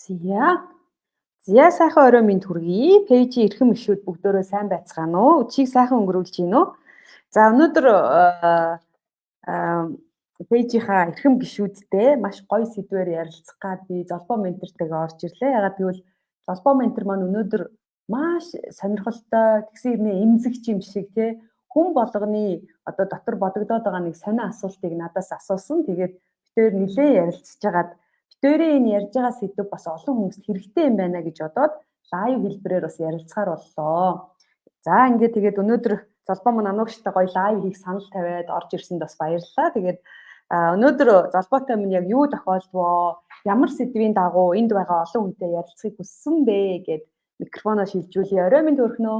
Зя. Зя сайхан орой минь төргий. Пэйжийн эрхэм гишүүд бүгдөө сайн байцгаана уу? Өчиг сайхан өнгөрүүлж гин үү? За өнөөдөр пэйжийнхаа эрхэм гишүүдтэй маш гоё сэдвээр ярилцах гад би золбоо ментортэйгээ орж ирлээ. Ягаад гэвэл золбоо ментор маань өнөөдөр маш сонирхолтой тэгсэн хэрнээ эмзэгч юм шиг тий хүн болгоны одоо дотор бодогдоод байгаа нэг сонио асуултыг надаас асуусан. Тэгээд битээр нэлээд ярилцж байгаад битээрийн энэ ярьж байгаа сэдв бас олон хүмүүст хэрэгтэй юм байна гэж бодоод лайв хэлбэрээр бас ярилцахаар боллоо. За ингээд тэгээд өнөөдөр золбоо маань ануугчтай гоё лайв хийх санал тавиад орж ирсэнд бас баярлалаа. Тэгээд өнөөдөр золбоотой минь яг юу тохиолдвоо? Ямар сэдвийн дагуу энд байгаа олон хүнтэй ярилцахыг хүссэн бэ гэд микрофоноо шилжүүлье. Орой минь төрхнөө.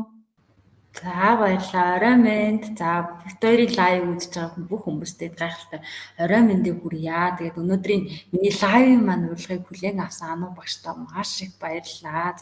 За баярлалаа. Орой минь. За битүүрийн лайв үзэж байгаа бүх хүмүүстээ гайхалтай орой миньдээ хүргье. Тэгээд өнөөдрийн миний лайвын маань урилгыг хүлээн авсан Ану багштаа маш их баярлалаа.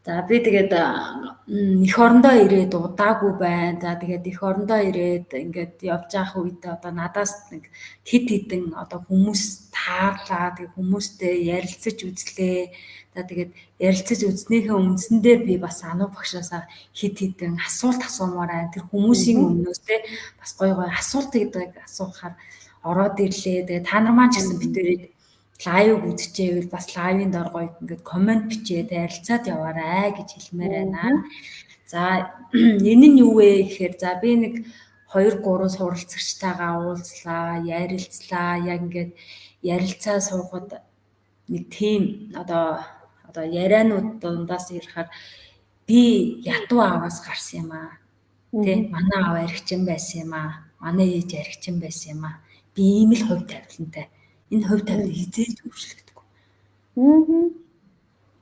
За би тэгээд эх орондоо ирээд удаагүй байна. За тэгээд эх орондоо ирээд ингээд явж явах үед одоо надаас нэг хэд хэдэн одоо хүмүүс таарлаа. Тэгээд хүмүүстэй ярилцаж үзлээ. За тэгээд ярилцаж үзснийхээ үндсэндээ би бас Ану багшаасаа хэд хэдэн асуулт асуумаар байна. Тэр хүмүүсийн өмнөөс те бас гоё асуултыг асуухаар ороод ирлээ. Тэгээд та нар маань ч гэсэн битэрийг лайв үзчихээвэл бас лайвын дор гоё ингээд комент бичээд ярилцаад яваарай гэж хэлмээр байна. За энэ нь юу вэ гэхээр за би нэг 2 3 суралцагчтайгаа уулзлаа, ярилцлаа. Яг ингээд ярилцаа суухад нэг тийм одоо ярианууд дундаас ирэхээр би ятуу ааваас гарсан юм аа. Тэ манай аав архичин байсан юм аа. Манай ээж архичин байсан юм аа. Би ийм л хувь тавилантай. Энэ хувь тавилан хизээж өөрчлөгдөхгүй.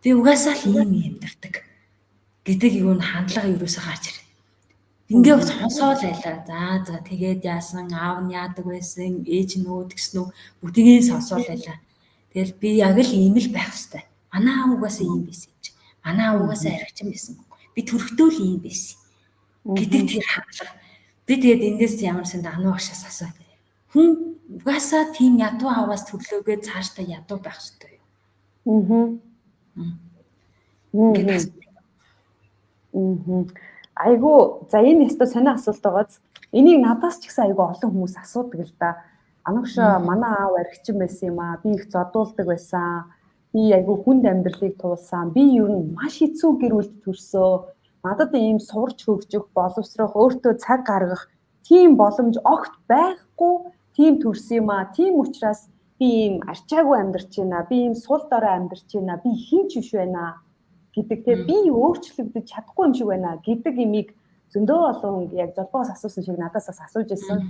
Би угаасаа л ийм амьдардаг гэдэг юу н хандлага юусоо гарч ирнэ. Ингээ сонсоод байлаа. За тэгээд яасан, аав нь яадаг байсан, ээж нь өөд гэсэн үү бүгдийг сонсоод байлаа. Тэгэл би яг л ийм л байх хэвээр. Манай аав угаасаа ийм байсан юм чи. Манай аав угаасаа архичин байсан. Би төрөлтөө л ийм байсан. Гэдэг тэр хандлага. Би тэгээд эндээс ямар санд Ану багшаас асуув. Хүн угаасаа тийм ядуу аваас төрлөөгөө цаашдаа ядуу байх хэрэгтэй юу? Айгу за энэ өстө сонио асуулт байгааз энийг надаас ч гэсэн айгу олон хүмүүс асуудаг л да. Анууш манай аав архичин байсан юм аа. Би их зодуулдаг байсан. Би айгу хүнд амьдралыг туулсан. Би ер нь маш хэцүү гэр бүлд төрсөө. Надад ийм сурч хөгжих, боловсрох, өөртөө цаг гаргах тийм боломж огт байхгүй. Тийм төрсөн юм аа. Тийм учраас би ийм арчаагүй амьдарч байна. Би ийм сул дорой амьдарч байна. Би хинч биш байна гэдэг те би өөрчлөгдөж чадахгүй юм шиг байна гэдэг имийг зөндөө олон яг золбоос асуусан шиг надаас бас асууж ирсэн.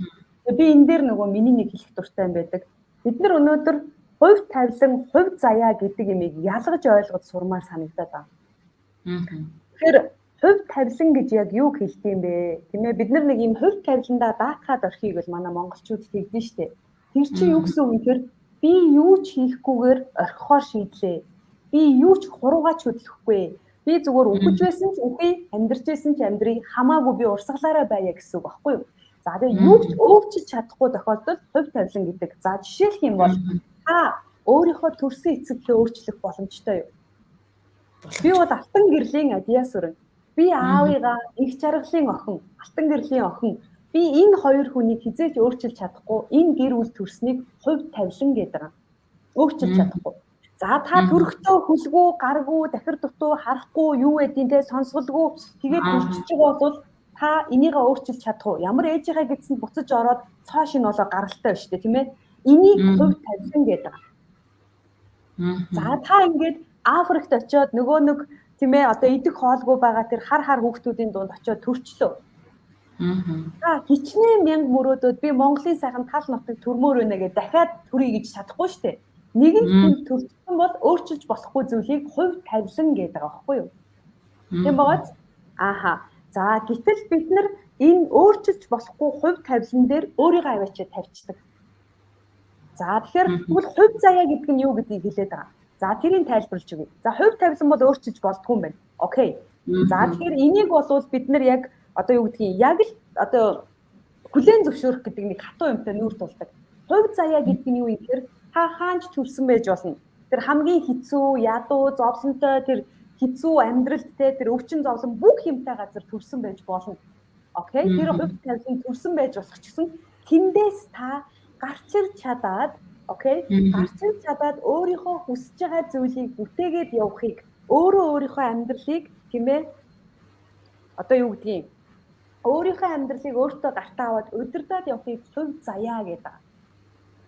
Тэгээ би энэ дээр нөгөө миний нэг хэлэх дуртай юм байдаг. Бид нар өнөөдөр хувь тавилан, хувь заяа гэдэг имийг ялгаж ойлгож сурмаар санагдаад байна. Тэгэхээр хувь тавилан гэж яг юу хэлдэг юм бэ? Тийм ээ бид нар нэг юм хувь тавиландаа даатгаад орхийг бол манай монголчууд тэгдэж штэ. Тэр чинь юу гэсэн үг вэ гэхээр би юу ч хийхгүйгээр орхихоор шийдлээ. Би юу ч хуруугаач хөдлөхгүй. Би зүгээр үхэж байсан ч үхий, амьдарч байсан ч амьдрий, хамаагүй би урсгалаараа байя гэсэн үг баггүй юу? За тэгээ юу ч өөрчилж чадахгүй тохиолдолд хувь тавилан гэдэг. За жишээлх юм бол та өөрийнхөө төрсөн эцэглээ өөрчлөх боломжтой юу? Би бол алтан гэрлийн Адиас өрн. Би аавыгаа их жаргалын охин, алтан гэрлийн охин. Би энэ хоёр хүнийг хизээж өөрчилж чадахгүй. Энэ гэр бүл төрснийг хувь тавилан гэдэг. Өөрчилж чадахгүй. За та төрөхдөө хүлгүү, гаргуу, дахир дутуу, харахгүй, юу гэдгийг те сонсголгүй тэгээд төрчих байгаа бол та энийгээ өөрчилж чадах уу? Ямар ээжийнхээ гэдсэнд буцаж ороод цоо шин болоо гаралтай байна шүү дээ, тийм ээ? Энийг хувь тавилан гэдэг. За та ингээд Африкт очиод нөгөө нэг тийм ээ одоо идэх хоолгүй байгаа тэр хар хүүхдүүдийн дунд очиод төрчлөө. Та хичнээн мянга мөрөөдөөд би Монголын сайхан тал нутаг төрмөр байна гэж дахиад төрье гэж чадахгүй шүү дээ. Нэгэн хүн төрсөн бол өөрчилж болохгүй зүйлийг хувь тавилан гэдэг аахгүй юу? Тийм багаад? Ааха. За гэтэл бид нар энэ өөрчилж болохгүй хувь тавилан дээр өөрийгөө аваачаад тавьчихдаг. За тэгэхээр тэгвэл хувь заяа гэдэг нь юу гэдгийг хэлээд байгаа. За тэрийг тайлбарлаж өгье. За хувь тавилан бол өөрчилж болдгүй юм байна. Окей. За тэгэхээр энийг бол бид нар яг одоо юу гэдгийг яг л одоо хүлээн зөвшөөрөх гэдэг нэг хатуу юмтай нүүр тулдаг. Хувь заяа гэдэг нь юу юм гэхээр та хаанч төрсөн байж болно. Тэр хамгийн хэцүү, ядуу, зовлонтой тэр хэцүү амьдралтай тэр өвчин зовлон бүх юмтай газар төрсөн байж болно. Окей. Тэр хувь тавилан төрсөн байж болох ч гэсэн тэндээс та гарч ирж чадаад окей. Гарч ирж чадаад өөрийнхөө хүсэж байгаа зүйлийг бүтээгээд явахыг өөрийнхөө амьдралыг тийм ээ одоо юу гэдгийг өөрийнхөө амьдралыг өөртөө гартаа аваад удирдах явахыг хувь заяа гэдэг.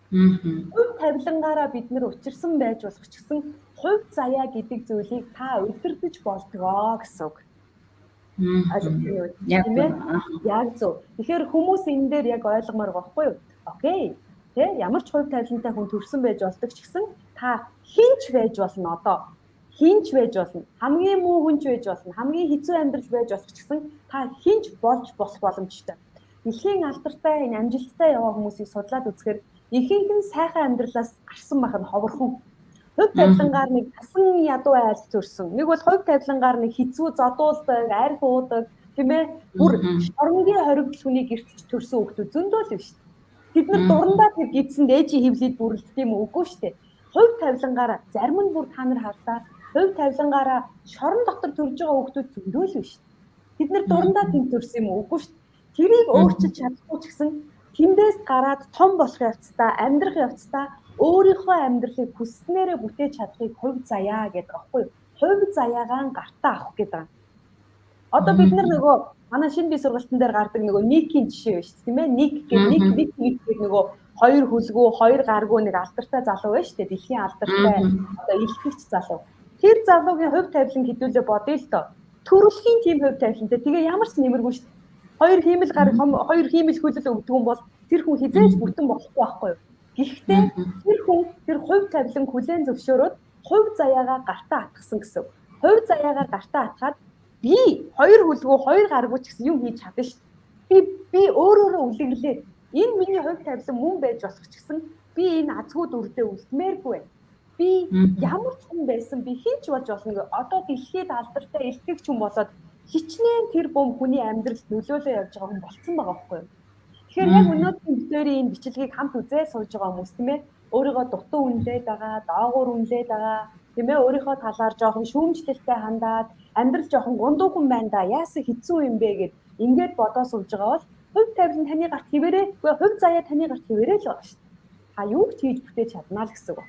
Хувь тавилангаараа бид нэр учирсан байж болох ч гэсэн хувь заяа гэдэг зүйлийг та удирдах болтгоо гэсэн үг. Яг зөв. Тэгэхээр хүмүүс энэ дээр яг ойлгомоор байхгүй юу? Окей. Тэ ямар ч хувь тавилантай хүн төрсэн байж болдог ч гэсэн та хинч байж болно одоо. Хинч байж болно. Хамгийн муу хүнч байж болно. Хамгийн хэцүү амьдрал байж болох ч гэсэн та хинч болж болох боломжтой. Дэлхийн алдартай энэ амжилттай яваа хүмүүсийг судлаад үзэхээр ихэнх нь сайхан амьдралаас гарсан байх нь ховорхон. Хувь тавилангаар нэг тасан ядуу айлт төрсөн. Нэг бол хувь тавилангаар нэг хэцүү зодуулдаг, арх уудаг, тийм ээ? Бүр шоронгийн хоригдл хүнийг эртч төрсөн хүмүүс зөндөө л биш. Бид нар дурандаа тэр гидсэнд ээжийн хөвлөд бүрлдэх юм үгүй шүү дээ. Хувь тавилангаараа зарим нь бүр та нар харлаа. Хувь тавилангаараа шорон дотор төрж байгаа хүмүүс зөндөө л биш. Бид нар дурандаа тэнд төрсөн юм үгүй шүү дээ. Тэрийг өөрчилж чадахгүй ч гэсэн тэндээс гараад том болох явцдаа, амьдрах явцдаа өөрийнхөө амьдралыг хүснээрээ бүтээж чадахыг хувь заяа гэдэг аахгүй юу? Хувь заяагаа гартаа авах гэдэг. Одоо бид нар нөгөө манай шинэ бие сургалтын дээр гардаг нөгөө никийн жишээ байна шүү дээ, тийм ээ? Ник гэдэг нөгөө хоёр хөлгөө, хоёр гаргуу нэг алдартай залуу байна шүү дээ. Дэлхийн алдартай одоо илтгэгч залуу. Тэр залуугийн хувь тавилан хэдүүлээ бодъё л доо. Төрөлхийн тийм хувь тавилантай. Тэгээ ямар ч нэмэргүй шүү дээ. Хоёр хиймэл хөлөл өгдөг юм бол тэр хүн хизээж бүтэн болохгүй байхгүй юу? Гэхдээ тэр хүн тэр хувь тавилан хүлээн зөвшөөрөөд хувь заяагаа гартаа атгсан гэсэн. Хувь заяагаа гартаа атгаад би хоёр хөлгөө хоёр гаргуу ч гэсэн юм хийж чадна шүү дээ. Би өөрөөрөө үлэглээ. Энэ миний хувь тавилан мөн байж болох ч гэсэн би энэ азгүй дүрдээ үлдмээргүй байна. Би ямар ч хүн байсан би хинч болж болно гэ. Одоо дэлхийд алдартай илтгэгч хүн болоод хичнээн тэр бом хүний амьдралд нөлөөлөө явж байгаа хүн болцсон байгаа байхгүй юу? Тэгэхээр яг өнөөдрийн бүтээрийн энэ бичлэгийг хамт үзээ сууж байгаа хүмүүс тийм ээ өөрийгөө дутуу үнэлээд байгаа, доогуур үнэлээд байгаа, тийм ээ өөрийнхөө талаар жоохон шүүмжлэлтэй хандаад амьдрал жоохон гундуухан байна да. Яасан хэцүү юм бэ гэд ингээд бодоо сууж байгаа бол хувь тавилан таны гарт хിവэрээ, хувь заяа таны гарт хിവэрээ л байгаа шүү дээ. Та юу ч хийж бүтээж чадна л гэсэн үг.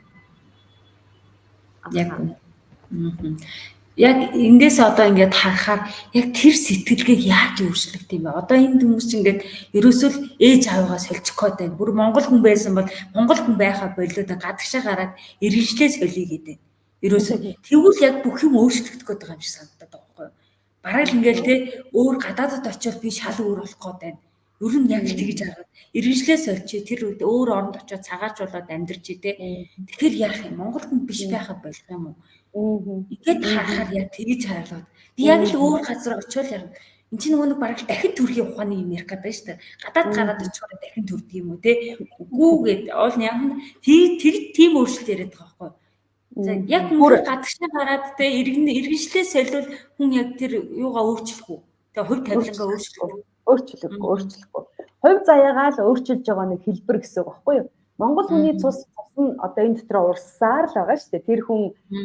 Яг эндээс одоо ингээд харахаар яг тэр сэтгэлгээг яаж өөрчлөх юм бэ? Одоо энэ хүмүүс чинь ингээд ерөөсөө л ээж аавгаа сольчих гээд байна. Бүр монгол хүн байсан бол монгол хүн байхаа болоод гадагшаа гараад иргэншлээ солиё гэдэг. Ерөөсөө тэгвэл яг бүх юм өөрчлөгдөх гээд байгаа юм шиг санагдаад байгаа байхгүй юу? Бараг л ингээд те өөр гадаадд очиод би шал өөр болох гээд байна. Ер нь яг л тэгж хараад иргэншлээ сольчих тэр үед өөр оронд очиод цагаач болоод амьдарч те. Тэгэхээр яах юм? Монгол хүн биш байхаа болох юм уу? Ингээд харахаар яг тэгж хайлаад би яг л өөр газар очиод яг энэ чинь нөгөө бараг дахин төрхийн ухааны юм ярих гэдэг шүү дээ. Гадаад гараад очихоор дахин төрдөг юм уу те? Үгүй гэд оол яг тийм өөрчлөлт яриад байгаа байхгүй. За яг бүр гадагшаа гараад те иргэншлээ солиул хүн яг тэр юугаа өөрчлөх үү? Тэгээ хувь тавилангаа өөрчлөхгүй. Хувь заяагаа л өөрчилж байгаа нэг хэлбэр гэсэн үг байхгүй юу? Монгол хүний цус нь одоо энэ дотор урсаар л байгаа шүү дээ. Тэр хүн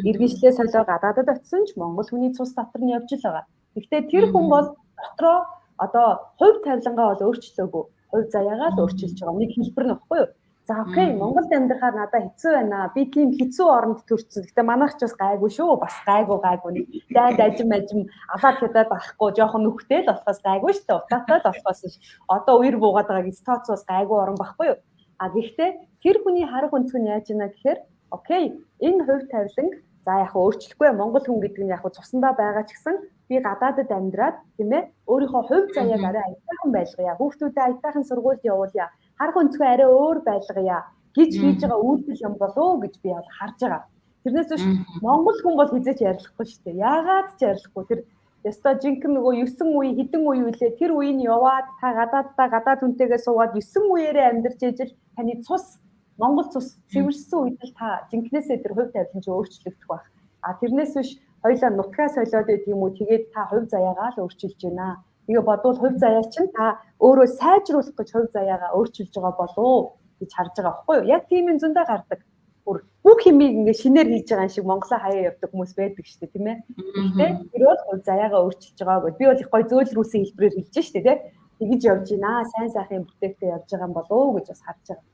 иргэншлээ солио гадаадад очисон ч Монгол хүний цус дотор нь явж л байгаа. Гэхдээ тэр хүн бол дотроо одоо хувь тавилангаа бол өөрчлөөгүй. Хувь заяагаа л өөрчилж байгаа нэг хэлбэр нь баггүй юу? За окей, Монголд амьдрахаар надад хэцүү байна. Би тийм хэцүү оронд төрсөн. Гэхдээ манайх ч бас гайгүй шүү. Бас гайгүй нэг дайд ажим аваад хятад байхгүй жоохон нүхтэй л болохоос гайгүй шүү дээ. Утаатай л болохоос ш. Одоо үер буугаад байгааг стац бас гайгүй орон баггүй юу? А гэхдээ тэр хүний харах өнцг нь яаж ийна гэхээр окей, энэ хувь тавиланг за яг өөрчлөхгүй Монгол хүн гэдэг нь яг цусандаа байгаа ч гэсэн би гадаадд амьдраад тийм ээ өөрийнхөө хувь заяаг арай аятайхан байлгая. Хүүхдүүдэд аятайхан сургуульд явуулъя. Харах өнцгөө арай өөр байлгая гэж хийж байгаа үйлдэл юм болоо гэж би бол харж байгаа. Тэрнээс биш Монгол хүн бол хизээч ярилцахгүй шүү дээ. Яагаад ч ярилцахгүй. Тэр ястаа жинхэнэ нөгөө 9 үе хэдэн үе үлээ тэр үеийг яваад та гадаад хүнтэйгээ суугаад 9 үеэрээ амьдарч ижил таны цус Монгол цус цэвэрсэн үед л та жинхнээсээ тэр хувь тавилан чи өөрчлөгдөх байх. А тэрнээс биш хоёлаа нутгаа солиод байдаг юм уу тэгээд та хувь заяагаа л өөрчилж байна. Тэгээ бодвол хувь заяа чинь та өөрөө сайжруулах гэж хувь заяагаа өөрчилж байгаа болов уу гэж харж байгаа байхгүй юу? Яг тийм юм зөндөө гардаг. бүр бүх юмыг ингээ шинээр хийж байгаа юм шиг Монголоо хаяа явдаг хүмүүс байдаг шүү дээ, тийм ээ. Гэхдээ тэр бол заяагаа өөрчилж байгаа гэж. Би бол их гой зөөлрүүлсэн хэлбэрээр хэлж штэ тий. Тэгэж явж байна. Сайн сайхан бүтээгтэй явж байгаа юм болов уу гэж бас харж байгаа.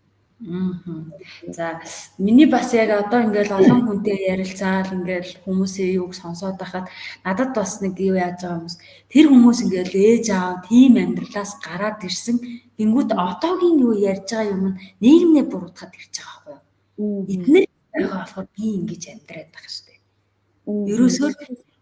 За миний бас яг одоо ингээл олон хүнтэй ярилцаал ингээл хүмүүсийн юуг сонсоод байхад надад бас нэг юу яаж байгаа хүмүүс тэр хүмүүс ингээл ээж аав тийм амьдралаас гараад ирсэн гингүүд одоогийн юу ярьж байгаа юм нь нийгмээ буруутгаад ирж байгаа байхгүй юу. Эдгээр байгаа болохоор би ингэж амьдраад байгаа шүү дээ. Ерөөсөө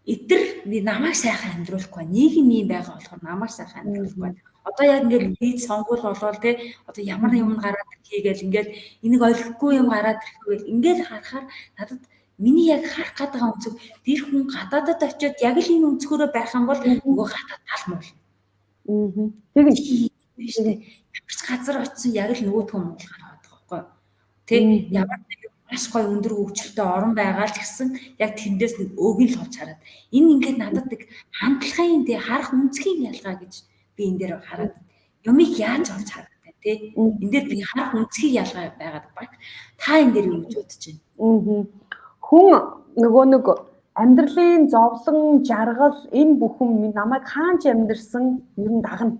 эдгээр намайг сайхан амьдруулахгүй нийгэм юм байгаа болохоор намайг сайхан амьдруулахгүй. Одоо яг ингээд бид сонгуул болвол те одоо ямар юм гараад хийгээл ингээд энийг ойлгохгүй юм гараад ирэхгүй ингээд харахаар надад миний яг харах гээд байгаа өнцөг тэр хүн гадаадад очиод яг л энэ өнцгөрөө байх юм бол нөгөө гадаад талмал. Тэгэж шүү дээ. Ямар ч газар очисон яг л нөгөө хүн муу гараад байгаа байхгүй. Тэ ямар нэг маш гоё өндөр хөгжилтэй орон байгаа ч гэсэн яг тэндээс нэг өгийн л олж хараад энэ ингээд надад нэг хандлагын тэ харах өнцгийн ялгаа гэж би энэ дээр хараад юмыг яаж олж хараад байна тий. Энд дээр би харах үнцгийг ялгаа байгаад баг. Та энэ дээр юу гэж бодож байна? Хүн нөгөө нэг амьдралын зовлон, жаргал энэ бүхэн намайг хаанч амьдрсан ер нь дагна.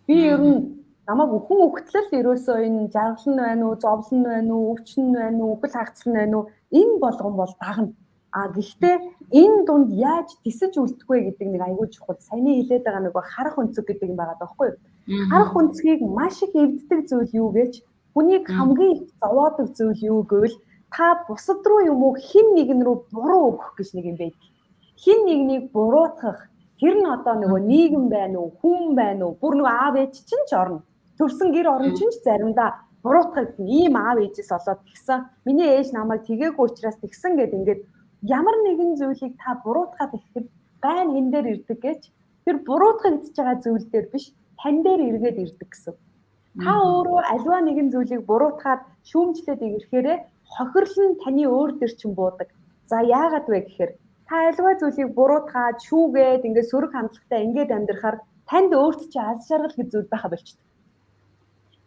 Би ер нь намайг хүн өгтлөл ерөөсөө энэ жаргал нь байна уу, зовлон нь байна уу, өвчин нь байна уу, үхэл хагцлан байна уу энэ болгон бол дагна. Гэхдээ энэ дунд яаж тисэж үлдэхгүй гэдэг нэг аягүй чухал. Саяны хэлээд байгаа нэг харах өнцөг гэдэг юм байгаа даахгүй юу? Харах өнцгийг маш их эвддэг зүйл юу гэж хүнийг хамгийн их зовоодог зүйл юу гэвэл та бусад руу юм уу хин нэгэн рүү буруу өгөх гэж нэг юм байдаг. Хин нэгнийг буруутгах тэр нь одоо нөгөө нийгэм байна уу, хүн байна уу, бүр нөгөө аав ээж чинь ч орно. Төрсэн гэр орон чинь ч заримдаа буруутгах ийм аав ээжээс олоод тэгсэн. Миний ээж намайг тгээгүү учраас тэгсэн гэдэг ингээд ямар нэгэн зүйлийг та буруутгаад ирэхэд гайн хэн дээр ирдэг гэж тэр буруутгагдж байгаа зүйл дээр биш тань дээр эргээд ирдэг гэсэн. Та өөрөө аливаа нэгэн зүйлийг буруутгаад шүүмжлээд ирэхээрээ хохирол нь таны өөр дээр чинь буудаг. За яагаад вэ гэхээр та аливаа зүйлийг буруутгаад шүүгээд ингээд сөрөг хандлагатай ингээд амьдрахаар танд өөрт чинь аз жаргал гэж зүйл байха болчихдог.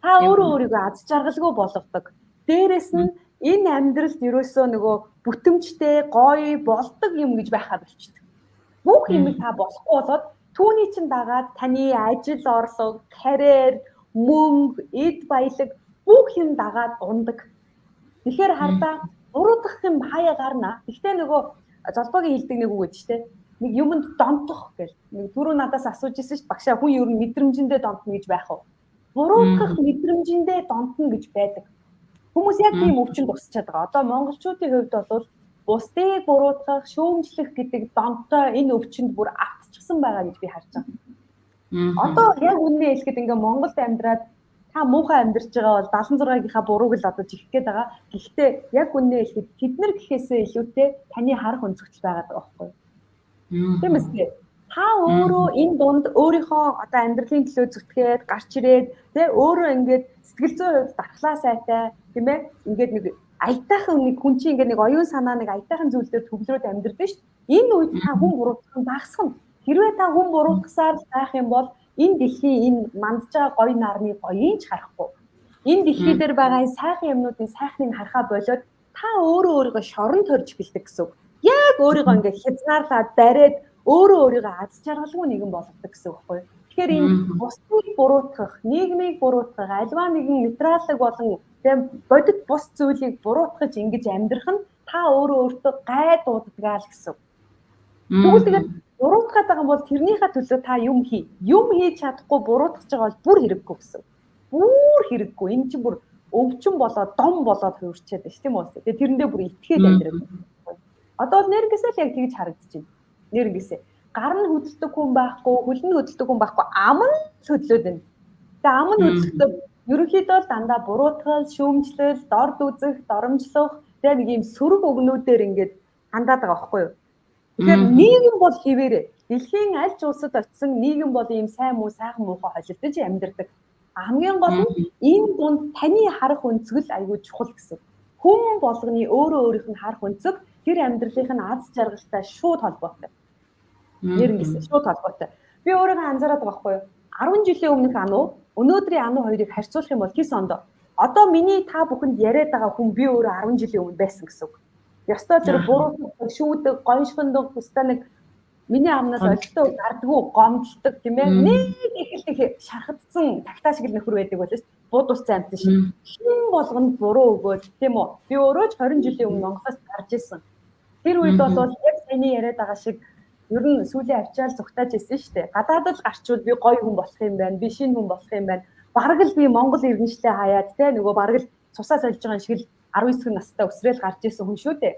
Та өөрөө өөрийгөө аз жаргалгүй болгодог. Дээрээс нь энэ амьдралд ерөөсөө нөгөө бүтэмжтэй, гоё, болдог юм гэж байхаа болчихдог. Бүх юмыг та болохгүй болоод түүний чинь дагаад таны ажил орлого, карьер, мөнгө, эд баялаг бүх юм дагаад ундаг. Тэгэхээр хардаа буруутгах юм хаяа гарна. Гэхдээ нөгөө золбоогийн хэлдэг нэг үг гэж штэ. Нэг юмд донтох гэл. Нэг түрүү надаас асууж ирсэн ш багшаа хүн ер нь мэдрэмжэндээ донтно гэж байх уу? Буруутгах мэдрэмжэндээ донтно гэж байдаг. Хүмүүс яг тийм өвчин тусчаад байгаа. Одоо монголчуудын хувьд бол бусдыг буруутгах, шүүмжлэх гэдэг донтой энэ өвчөнд бүр автчихсан байгаа гэж би харж байгаа. Одоо яг үнэ хэлэхэд ингээ Монголд амьдраад та муухай амьдарч байгаа бол 76-гийнхаа бурууг л одоо жигэх гээд байгаа. Гэхдээ яг үнэ хэлэхэд тэднэр гэхээсээ илүүтэй таны харах өнцөгч байгаад байгаа байхгүй юу? Тийм ээ. Та өөрөө энэ дунд өөрийнхөө одоо амьдралын төлөө зүтгээд гарч ирээд тэ өөрөө ингээд сэтгэл зүйн хувьд дархлаа сайтай тийм ээ ингээд нэг аятайхан нэг хүн чинь ингээд нэг оюун санаа нэг аятайхан зүйлээр төвлөрөөд амьдрдаг шүү дээ. Энэ үед та хүн буруутгах нь багасгана. Хэрвээ та хүн буруутгасаар байх юм бол энэ дэлхийн энэ мандж байгаа гоё нарны гоёыг ч харахгүй. Энэ дэлхий дээр байгаа сайхан юмнуудын сайхныг харахаа болоод та өөрөө өөрийгөө шорон торж эхэлдэг гэсэн. Яг өөрийгөө ингээд хязгаарлаад бариад өөрөө өөрийгөө аз жаргалгүй нэгэн болгодог гэсэн үг байхгүй юу? Тэгэхээр энэ бусдыг буруутгах, нийгмийг буруутгах, альва нэгэн нейтраллыг болон тийм бодит бус зүйлийг буруутгаж ингэж амьдрах нь та өөрөө өөртөө гай дууддаг л гэсэн. Тэгвэл тэгээд буруутгаад байгаа бол тэрнийхээ төлөө та юм хий. Юм хийж чадахгүй буруутгаж байгаа бол бүр хэрэггүй гэсэн. Бүр хэрэггүй. Энэ чинь бүр өвчин болоод дом болоод хувирчаад байна шүү тийм үү? Тэгээд тэрэндээ бүр итгээд амьдраад. Одоо бол нэрнгээсээ л яг тэгж харагдаж байна. Нэрнгээсээ гар нь хөдөлдөг хүн байхгүй, хөл нь хөдөлдөг хүн байхгүй, ам нь хөдлөөд байна. Тэгээ ам нь хөдлөхдөө ерөнхийдөө дандаа буруутгал, шүүмжлэл, дорд үзэх, доромжлох, тэгээ нэг юм сөрөг өгнүүдээр ингээд хандаад байгаа байхгүй юу? Тэгэхээр нийгэм бол хിവэрэ. Дэлхийн аль ч улсад очисон нийгэм бол ийм сайн муу, сайхан муухай холилдож амьдардаг. Хамгийн гол нь энэ дунд таны харах өнцгөл айгүй чухал гэсэн. Хүн болгоны өөрөө өөрийнх нь харах өнцөг тэр амьдралынх нь аз жаргалтай шууд холбоотой. Нэрнгэсээ шууд холбоотой. Би өөрийгөө анзаараад байгаа байхгүй юу? 10 жилийн өмнөх ануу, өнөөдрийн ануу хоёрыг харьцуулах юм бол хис ондоо одоо миний та бүхэнд яриад байгаа хүн би өөрөө 10 жилийн өмнө байсан гэсэн үг. Ёстой тэр буруу шүүдэг, гоншгондог, өстой нэг миний амнаас олигтой гардггүй гомдлдог тийм ээ. Нэг их шархагдсан тагтаа шиг нөхөр байдаг байлаа шүү. Бууд усцсан амт шиг. Хэн болгонд буруу өгөөд тийм үү. Би өөрөө ч 20 жилийн өмнө Монголоос гарч ирсэн. Тэр үед бол яг саяны яриад байгаа шиг ер нь сүүлийн авчаал зүгтааж ирсэн шүү дээ. Гадаадд гарчвал би гоё хүн болох юм байна. Би шинэ хүн болох юм байна. Бараг л би Монгол иргэншлээ хаяад те нөгөө бараг л цусаа сольж байгаа шиг л 19 настай өсрөөл гарч ирсэн хүн шүү дээ.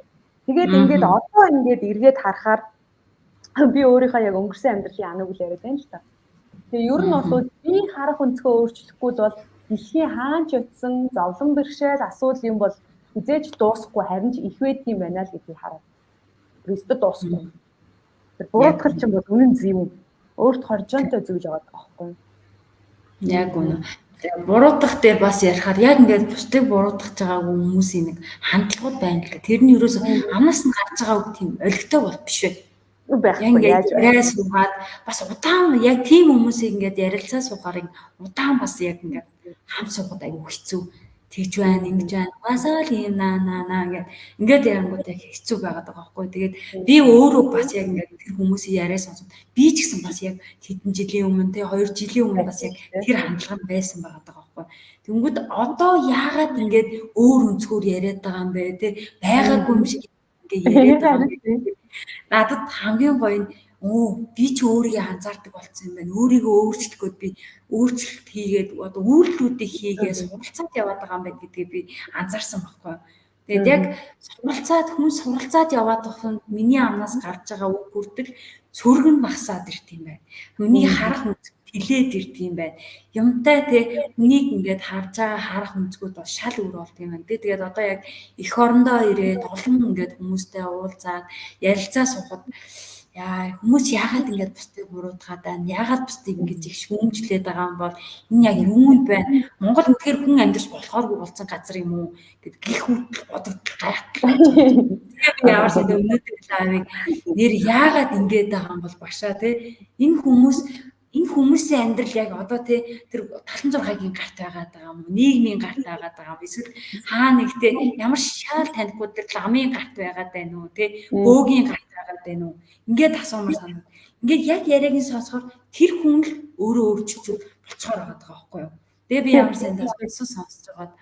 Тэгээд ингээд одоо ингээд эргээд харахаар би өөрийнхөө яг өнгөрсөн амьдралын анаг үл яриад байна л та. Тэгээ ер нь бол би харах өнцгөө өөрчлөхгүй бол дэлхийн хаанч утсан зовлон бэрхшээл асуудал юм бол хизээж дуусахгүй харин ч их байдаг юм байна л гэдгийг хараад. Өөртөө дуусахгүй. Тэр буруутгал чинь бол үнэн зөв. Өөрт хоржоонтой зүйл яваад байгаа байхгүй юу? Яг үнэ. Буруутгах дээр бас ярихаар яг ингээд бусдыг буруутгах байгаа хүмүүсийн нэг хандлагууд байна гэх. Тэрний ерөөс амнаас нь гарч байгаа үг тийм олигтой бол биш вэ? Байхгүй яаж яриа суугаад бас удаан яг тийм хүмүүсийг ингээд ярилцаа суухаар удаан бас яг ингээд хам суугаад аягүй хэцүү. Тэгж байна, ингэж байна. Угаасаа л юм наа ингээд ярангууд яг хэцүү байгаад байгаа байхгүй. Тэгээд би өөрөө бас яг ингээд тэр хүмүүсийн яриа сонсоод би ч гэсэн бас яг хэдэн жилийн өмнө те 2 жилийн өмнө бас яг тэр хандлага байсан байгаад байгаа байхгүй. Тэнгүүд одоо яагаад ингээд өөр өнцгөр яриад байгаа юм бэ те байгаагүй юм шиг ингээд яриад байгаа юм. Надад хамгийн гоё нь би ч өөрийгөө анзаардаг болсон юм байна. Өөрийгөө өөрчлөх гээд би өөрчлөлт хийгээд одоо үйлдэлүүдийг хийгээд суралцаад яваад байгаа юм байна гэдгийг би анзаарсан байхгүй. Тэгээд яг хүн суралцаад яваад байхад миний амнаас гарч байгаа үг бүртэл сөргөн багсаад ирт юм байна. Хүний харах өнцөг тэлээд ирт юм байна. Юмтай те хүнийг ингээд харж байгаа харах өнцгүүд бас шал өөр болт юм байна. Тэгээд одоо яг эх орондоо ирээд олон ингээд хүмүүстэй уулзаад ярилцаа суухад яа хүмүүс яагаад ингэж бусдыг буруутгаад байна? Яагаад бусдыг ингэж их шүүмжлээд байгаа юм бол энэ яг юунд байна? Монгол үнэхээр хүн амьдарч болохооргүй болсон газар юм уу гэд гих хүртэл бодогдол гайхалтай. Тэгээд ямар ч өнөөдөр лавыг нэр яагаад ингэж байгаа юм бол багшаа те энэ хүмүүсийн амьдрал яг одоо те тэр талан зурхагийн гарт байгаад байгаа юм уу? Нийгмийн гарт байгаад байгаа юм. Эсвэл хаа нэг те ямар шал танихгүй тэр ламын гарт байгаад байна уу? Те бөөгийн гарт байгаад байна уу? Ингээд асуумар санаад. Ингээд яг яриагийн сонсохоор тэр хүн л өөрөө өөрчлөлт болцохоор байгаа байхгүй юу? Тэгээ би ямар сайн сонсож байгаад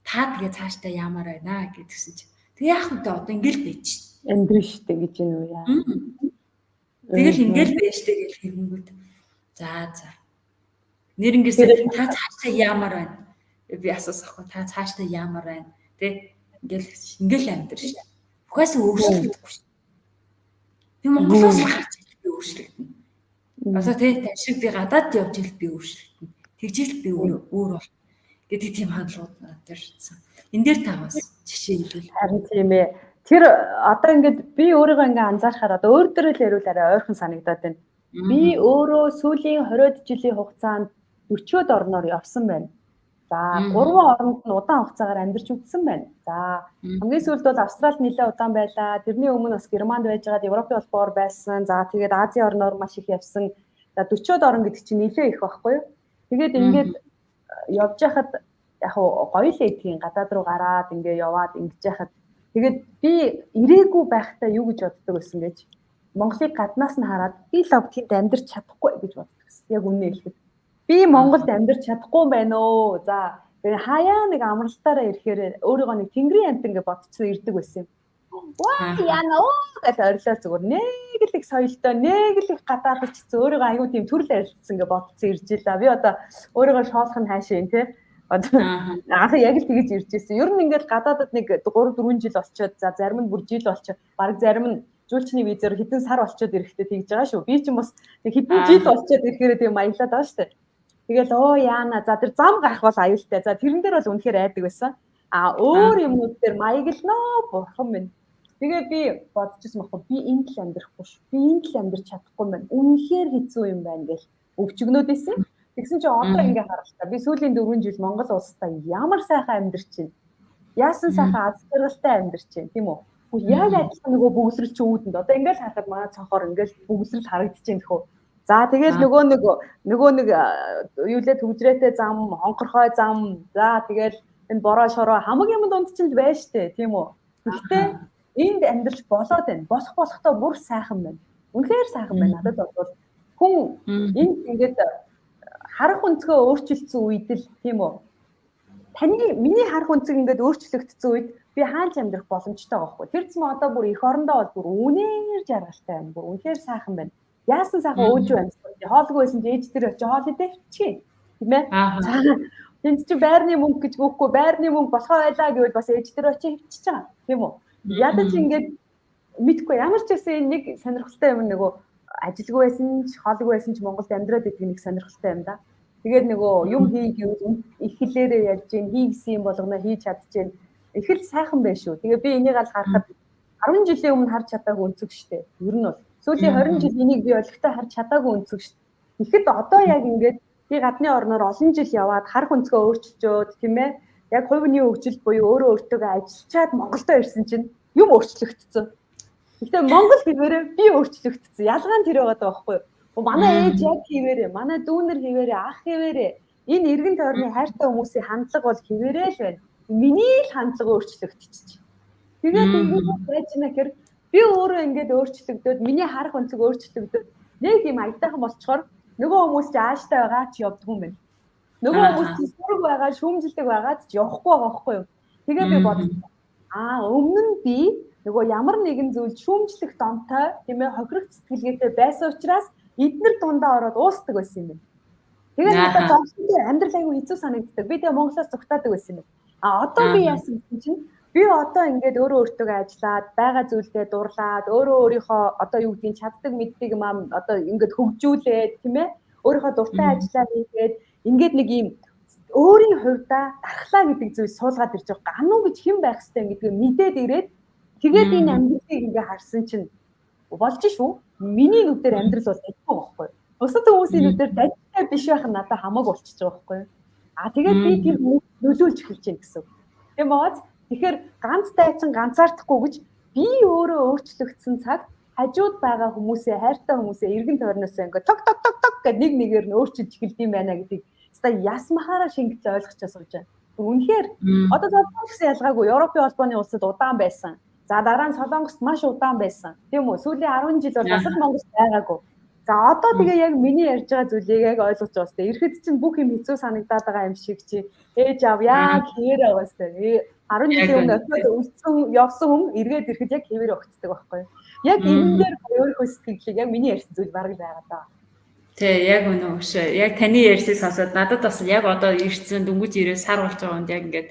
та тэгээ цаашдаа яамаар байна гэдгсэн чинь. Тэгээ яах вэ одоо ингээд байж шин. Амьдрын штэ гэж юм уу яа. Тэгэл ингээд байж штэ гэх хэрэгнгүүд. За. Нэр ингээс та цаашдаа яамаар байна? Би асуусахгүй та цаашдаа яамаар байна? Тэ ингээл амьдрын штэ. Бүхээс өөрчлөгдөхгүй штэ. Би Монголоос гарч ирэх би өөрчлөгдөнө. Одоо тэ шиг би гадаад явж ирэх би өөрчлөгдөнө. Тэгжэл би өөр бол гэдэг тийм хандлагууд надад ирсэн. Энд дээр та бас жишээ хэлвэл. Харин тийм ээ. Тэр одоо ингээд би өөрийгөө ингээд анзаархаар одоо өөр дөрөөл яриул арай ойрхон санагдаад байна. Би өөрөө сүүлийн 20 жилийн хугацаанд 40-од орноор явсан байна. За 3 оронд нь удаан хугацаагаар амьдарч үзсэн байна. За хамгийн сүүлд бол Австралид нэлээд удаан байлаа. Тэрний өмнө бас Германд байжгаад Европын улсаар байсан. За тэгээд Азийн орноор маш их явсан. За 40-од орн гэдэг чинь нэлээд их байхгүй юу? Тэгээд ингээд явж байхад яг гоё л эдгийн гадаад руу гараад ингээд яваад ингэж яхад тэгээд би ирээгүй байхдаа юу гэж боддог байсан гэж Монголыг гаднаас нь хараад би л тэнд амьдарч чадахгүй гэж боддог гэсэн. Яг үнэ хэлэхэд би Монголд амьдарч чадахгүй юм байна өө. За тэгээ хаяа нэг амралтаараа ирэхээр өөрийгөө нэг тэнгэрийн амьтан гэж бодчихсон ирдэг байсан юм. Ваа яна оо гэж орилоо зүгээр нэг л их соёлтой нэг л их гадаад очсон өөрийгөө аягүй тийм төрөл арилсан гэж бодсон ирж илаа. Би одоо өөрийгөө шоолох нь хаашаа юм те. Одоо анх яг л тэгэж ирж ирсэн. Ер нь ингээд гадаадад нэг 3 4 жил олцоод за зарим нь бүр жил олцоод баг зарим нь жуулчны визээр хэдэн сар олцоод ирэхдээ тэгж байгаа шүү. Би ч юм бас нэг хэдэн жил олцоод ирэхээр тийм маялаад байгаа шүү дээ. Тэгэл яана за тэр зам гарах бол аюултай. За тэрэн дээр бол үнэхээр айдаг байсан. Өөр юмнууд дээр маяглноо бурхан минь. Тэгээ би бодчихсон байхгүй би энд л амьдрахгүй шүү. Би энд л амьдрч чадахгүй юм байна. Үнэхээр хэцүү юм байна гэл өвчгнүүд исэн. Тэгсэн чинь одоо ингээ харалтаа. Би сүүлийн 4 жил Монгол улстай ямар сайхан амьдарч байна. Яасан сайхан аз жаргалтай амьдарч байна, тийм үү? Яг адилхан нөгөө бүглэрэл чи үүдэнд. Одоо ингээл харахад манай цонхоор ингээл бүглэрэл харагдаж байна гэхүү. За тэгэл нөгөө нэг юу лээ төвжрээтэй зам, хонхорхой зам. За тэгэл энэ бороо шороо хамаг юм донд ч л байж штэ тийм үү. Гэхдээ энд амьдрч болоод байна. Болохтой бүр сайхан байна. Үнэхээр сайхан байна. Надад бол хүн энд ингээд харах өнцгөө өөрчилсөн үед л тийм үү. Миний харах өнцөг ингээд өөрчлөгдсөн үед би хаанч амьдрах боломжтой байхгүй. Тэр зам одоо бүр эх орондоо бол бүр үнээр жаргалтай байна. Бүр үнэхээр сайхан байна. Яасан сайхан өөж байна. Хоолгүй байсан ч ээж тэр очиж хоол идэвчихээ. Тийм ээ. Тэнд чи байрны мөнгө гэж гүйхгүй байрны мөнгө болохоо байлаа гэвэл бас ээж тэр очиж хөвчиж байгаа. Тийм үү? Ядаж ингээд мэдгүй ямар ч байсан нэг сонирхолтой юм нөгөө ажилгүй байсан ч хоолгүй байсан ч Монголд амьдраад идэх нэг сонирхолтой юм да. Тэгээд нөгөө юм хийгээвэл их хэлээрээ ярьж гин хийгсэн юм болгоно хийж чадчихээн. Их л сайхан байх шүү. Тэгээ би энийг аль харахад 10 жилийн өмнө харж чадаагүй өнцөг штэ. Ер нь бол сүүлийн 20 жил энийг би ойлгохтой харж чадаагүй өнцөг штэ. Тэгэхэд одоо яг ингээд би гадны орноор олон жил яваад харах өнцгөө өөрчилчөөд тийм ээ. Яг хувийн хөгжил буюу өөрөө өөртөө ажиллачаад Монголдо ирсэн чинь юм өөрчлөгдсөн. Гэхдээ Монгол хэвээрээ би өөрчлөгдсөн. Ялгаа нь тэр байгаа байхгүй юу? Манай ээж яг хэвээрээ, манай дүүнер хэвээрээ, ах хэвээрээ энэ эргэн тойрны хайртай хүмүүсийн хандлага бол хэвээрээ л байна. Миний л хандлага өөрчлөгдчихэж. Тэгээд ингэж байж нэхэр би өөрөө ингэж өөрчлөгдөөд миний харах өнцөг өөрчлөгдөөд нэг юм аятайхан болчоор нөгөө хүмүүс ч ааштай байгаа ч явдгүй юм байна. Нөгөө хүмүүс ч сүрэг байгаа, шүүмжилдэг байгаад ч явахгүй байгаа байхгүй юу? Тэгээд би бодлоо. Өмнө нь би нөгөө ямар нэгэн зүйл шүүмжлэх домтой тийм ээ хохирох сэтгэлгээтэй байсан учраас эднэр дундаа ороод уусдаг байсан юм байна. Тэгээд надад зовлонтой амьдрал аягүй хэцүү санагддаг. Би тэгээ Монголоос зүгтаадаг байсан юм. Одоо би яасан гэсэн чинь би одоо ингээд өөрөө өөртөө ажиллаад байгаа зүйлдээ дурлаад өөрөө өөрийнхөө одоо юу гэдгийг чаддаг мэддэг юм одоо ингээд хөгжүүлээд тийм ээ өөрийнхөө дуртай ажиллаа хийгээд ингээд нэг юм өөрийн хувьдаа дархлаа гэдэг зүйл суулгаад ирж байгаа. Гануу гэж хэн байх ёстой гэдгийг мэдээд ирээд тэгээд энэ амьдралыг ингээд харсан чинь болж шүү. Миний нүдээр амьдрал бол айгүй байхгүй. Бусад хүмүүсийн нүдээр дайтай биш байх нь надад хамаагүй болчихж байгаа байхгүй. Тэгээд би тэр нөлөөлж эхэлж байна гэсэн. Тийм бооз. Тэгэхээр ганц дайчин ганцаардахгүй гэж би өөрөө өөрчлөгдсөн цагт хажууд байгаа хүмүүсээ хайртай хүмүүсээ эргэн тойрноос ингээд ток гэд нэг нэгээр нь өөрчилж эхэлд юм байна гэдгийг хэвээр ясмахаараа шингэж ойлгочихсон сууж байна. Үнэхээр одоо Солонгос гэсэн ялгаагүй Европын холбооны улсад удаан байсан. За дараа нь Солонгост маш удаан байсан. Тийм үү? Сүүлийн 10 жил бол бас л Монголд байгаагүй. За одоо тэгээ яг миний ярьж байгаа зүйлийг яг ойлгож байгаа сте. Ирэхэд чинь бүх юм хэцүү санагдаад байгаа юм шиг чи ээж аав яг хэвээр байгаа сте. 10 жилийн өмнө өтөд үлдсэн явсан хүн эргээд ирэхэд яг хэвээр өгцдөг байхгүй юу? Яг энэ дээр өөрийнхөө сэтгэлийг яг миний ярьсан зүйл бараг байгаа даа. Тэг яг үнэ өшөө. Яг таны ярьсыг сонсоод надад бас яг одоо ирсэн дөнгөж ирээ сар болж байгаа юм яг ингээд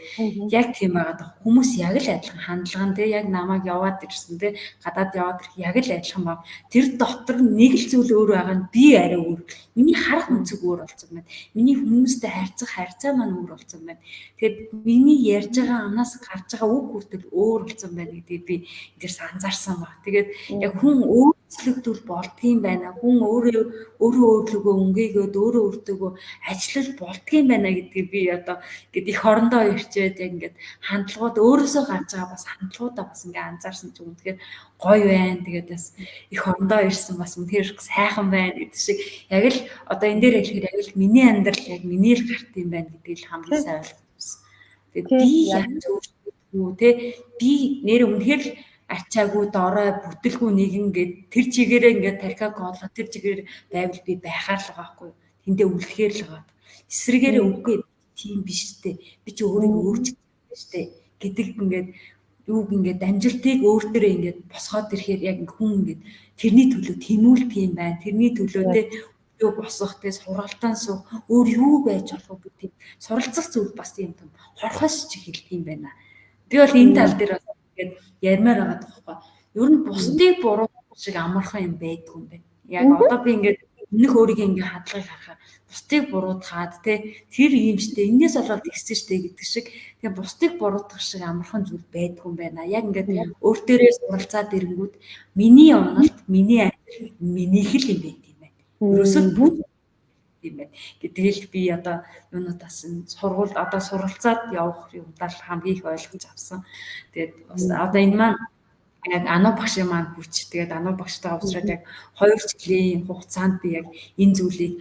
яг тийм байгаа. Хүмүүс яг л адилхан хандлага нь тэг яг намайг яваад ирсэн тэг гадаад яваад ирэх яг л адилхан баг. Тэр дотор нэг л зүйл өөр байгаа нь би арай өөр. Миний харах өнцөг өөр болсон байна. Миний хүмүүстэй харьцах харьцаа маань өөр болсон байна. Тэгэд миний ярьж байгаа амнаас гарч байгаа үг хүртэл өөр болсон байна гэдгийг би эндээс анзаарсан баг. Тэгээд яг хүн өөрчлөгдөл болдгийм байна. Хүн өөрөө өөрлөгөө өнгийгөөд өөрөө өөртөөгөө ажиллаж болдгийм байна гэдгийг би одоо ингээд их хорондоо ирчээд яг ингээд хандлагууд өөрөөсөө гарч байгаа бас хандлагуудаа бас ингээд анзаарсан ч юм. Тэгэхээр гоё байна. Тэгээд бас их хорондоо ирсэн бас үнэхээр сайхан байна гэдэг шиг яг л одоо энэ дээр хэлэхээр яг л миний амьдрал яг миний л гарт юм байна гэдгийг л хамгийн сайн ойлгосон. Тэгээд би яг өөртөө те би нэр үнэхээр ачаагүй дорой бүтэлгүй нэгэн гээд тэр чигээрээ ингээд тархиа гоолоо тэр чигээр байвал би байхаар л байгаа хгүй тэндээ үлдэхээр л байгаа. Эсрэгээрээ үгүй тийм биш үү? Би ч өөрийгөө өөрчилж байна шүү дээ гэдэг ингээд юуг ингээд амжилтыг өөртөө ингээд босгоод ирэхээр яг хүн ингээд тэрний төлөө тэмүүлдэг юм байна. Тэрний төлөөтэй юу босох те сургалтан суух өөр юу байж болох вэ тийм суралцах зүйл бас юм том хорхоос ч эхэлт юм байна. Би бол энэ тал дээр тэгээд ярмаар байгаа тоххой. Ер нь бусдыг буруутгах шиг амархан юм байдгүй юм байна. Яг одоо би ингээд өмнөх өөрийгөө ингээд хадлагыг харахаар бусдыг буруутгаад тэр юм штэ энэс болоод тэгсэн штэ гэдэг шиг тэгээ бусдыг буруутгах шиг амархан зүйл байдгүй юм байна. Яг ингээд өөртөө суралцаад ирэнгүүт миний онолт миний амьдрал минийх л юм байт юм байна. Ерөөсөө бүх юм байна. Гэдгээл би одоо юунуудаас сургуульд одоо суралцаад явах юмдаа хамгийн их ойлгож авсан. Тэгээд бас одоо энэ маань яг ануу багшийн маань хүч тэгээд ануу багштайгаа уулзраад яг 2 жилийн хугацаанд би яг энэ зүйлийг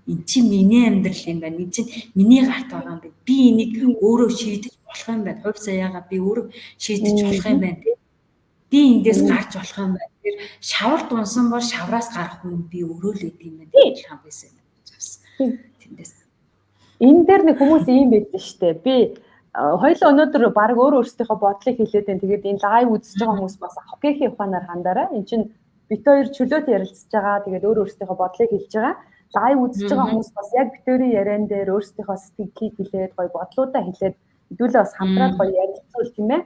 эн чинь миний амьдрал юм байна. Энд чинь миний гарт байгаа юм байна. Би энийг өөрөө шийдэж болох юм байна. Хувь саяагаа би өөрөө шийдэж болох юм байна. Би эндээс гарч болох юм байна. Тэр шавар дунсан бол шавраас гарах хүн би өөрөө л гэдэг юм байна. гэж хамгийн сайн авсан. Тэндээс энэ дээр нэг хүмүүс ийм байдаг шүү дээ. Би хоёулаа өнөөдөр баг өөрөөсийнхөө бодлыг хэлээд байна. Тэгээд энэ лайв үзэж байгаа хүмүүс бас хоккейхийн ухаанаар хандаарай. Энд чинь бит хоёр чөлөөт ярилцж байгаа. Тэгээд өөрөөсийнхөө бодлыг хэлж байгаа. Лайв үзэж байгаа хүмүүс бас яг бит хоёрын яриан дээр өөрсдийнхөө сэтгэлийг хэлээд гоё бодлуудаа хэлээд хэдүүлээ бас хамтраад гоё ярилцвал тийм ээ.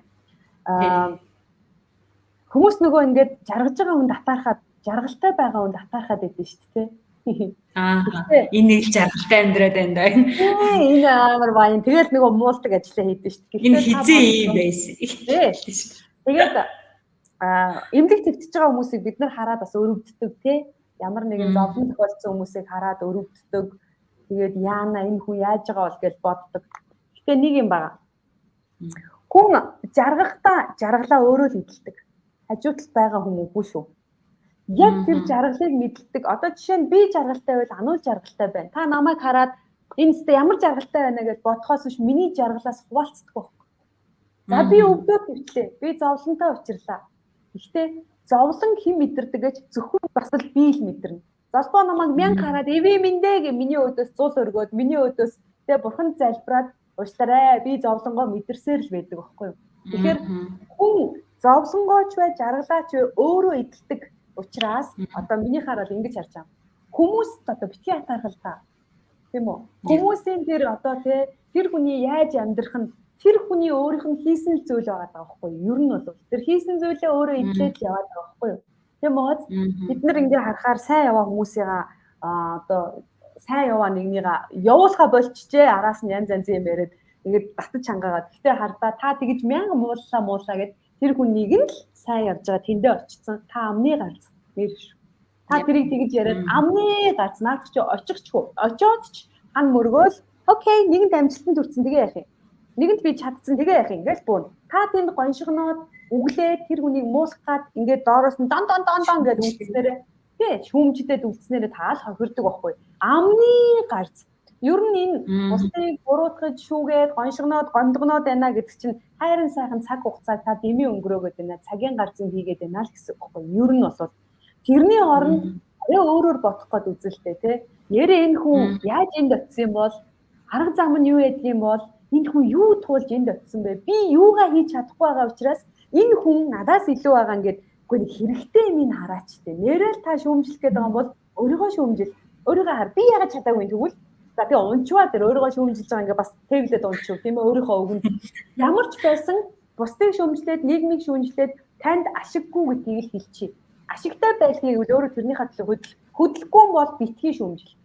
Хүмүүс нөгөө ингээд жаргаж байгаа хүнд атаархаад жаргалтай байгаа хүнд атаархаад байдсан шүү дээ. Энэ нэг л жаргалтай амьдраад байна даа. Энэ амар баян. Тэгэл нөгөө муулдаг ажиллаа хийдэж шүү дээ. Энэ хизээ ийм байсан. Тэгээд эмнэлэг твтж байгаа хүмүүсийг бид нар хараад бас өрөвддөг тий. Ямар нэгэн зовлон тохиолдсон хүмүүсийг хараад өрөвддөг. Тэгээд яана энэ хүн яаж байгаа бол гэж боддог. Гэтэ нэг юм байна. Хүн жаргахдаа жаргалаа өөрөө л эдэлдэг. Хажуутал байгаа хүн үгүй шүү. Яг тэр жаргалыг мэддэг. Одоо жишээ нь би жаргалтай байл ануу жаргалтай байна. Та намайг хараад энэ сте ямар жаргалтай байна гэж бодхоос биш миний жаргалаас хуваалцдаг байхгүй. За би өвдөө хөвчлээ. Би зовлонтой учирлаа. Гэхдээ зовлон хэн мэдэрдэг гэж зөвхөн бас л би л мэдэрнэ. Залбаа намайг 1000 хараад эвэ миндэ гэ миний өдөөс зул өргөөд миний өдөөс тэ бурхан залбираад уушлаарэ. Би зовлонгоо мэдэрсээр л байдаг байхгүй юу. Тэгэхээр хүн зовлонгооч бай жаргалаач бай өөрөө эдэлдэг учраас одоо миний хараад ингэж харж байгаа. Хүмүүс одоо битгий атаархал та. Тийм үү? Хүмүүсийн тэр одоо тэр хүний яаж амьдрах нь тэр хүний өөрийнх нь хийсэн зүйл байгаа байхгүй юу? Ер нь бол тэр хийсэн зүйлээ өөрөө эдлээд л яваад байгаа байхгүй юу? Тийм үү? Бид нар ингээ харахаар сайн яваа хүмүүсийгаа одоо сайн яваа нэгнийгаа явуулха болчихжээ. Араас нь янз янзын юм яриад ингээд татаж чангаагаад. Гэтэ хардаа та тэгэж 1000 мууллаа гэд тэр хүнийг л сайн явж байгаа тэндээ очсон. Та амны ганц нэр шүү. Та тэрийг тэгж яриад амны ганц наад чи очихчгүй. Очоод ч хан мөргөөл окей нэгэнд амжилтанд хүрсэн тэгээ яах юм. Нэгэнд би чадсан тэгээ яах юм гэж бүүн. Та тэнд гоншигноод өглөө тэр хүнийг муулах гад ингээд доороос нь дон гэж үлдснээрээ тий шүүмждэд үлдснээрээ таал хохирдог байхгүй. Амны ганц ер нь энэ бусдыг буруутгаж шүүгээд гоншигноод гондгоноод байна гэдэг чинь хайрын сайхан цаг хугацааг та дэмий өнгөрөөгөөд байна. Цагийн гарцын хийгээд байна л гэсэн үг байхгүй. Ер нь бол тэрний оронд өөрөөр бодох гээд үзэлтэй тий. Нэрээ энэ хүн яаж энд очив юм бол арга зам нь юу ядг юм бол энэ хүн юу туулж энд очив бэ? Би юугаа хийж чадахгүй байгаа учраас энэ хүн надаас илүү байгаа ингээд үгүй хэрэгтэй юм хараач тий. Нэрээ л та шүүмжлэх гээд байгаа юм бол өөрийгөө шүүмжил. Өөрийгөө хар. Би яагаад чадаагүй юм тэгвэл за би унчваа тэр өөрийгөө шүүмжилж байгаа ингээ бас тэглээд унчив тийм ээ өөрийнхөө өгөнд ямар ч байсан бусдыг шүүмжлээд нийгмийг шүүмжлээд танд ашиггүй гэдгийг л хэлчихье. Ашигтай байлгийг бол өөрөө тэрнийхээ төлөө хөдөлгөхгүй бол битгий шүүмжил.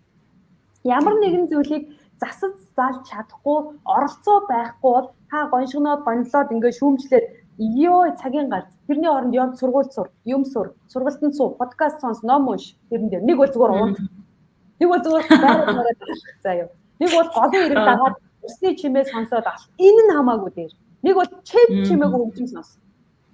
Ямар нэгэн зүйлийг засаж заалж чадахгүй оролцоо байхгүй бол та гоншигноод гонлоод ингээ шүүмжлээд ёо цагийн гарц тэрний оронд явж сургууль сур юм сур сургалтанд суу подкаст сонс ном унш тэрэн дээр нэг бол зүгээр унт. Нэг бол зүгээр байраад заяа. Нэг бол голын ирэг дагаад өсний чимээ сонсоод авах. Энэ нь хамаагүй дээр. Нэг бол чэп чимээгүй хөгжим сонс.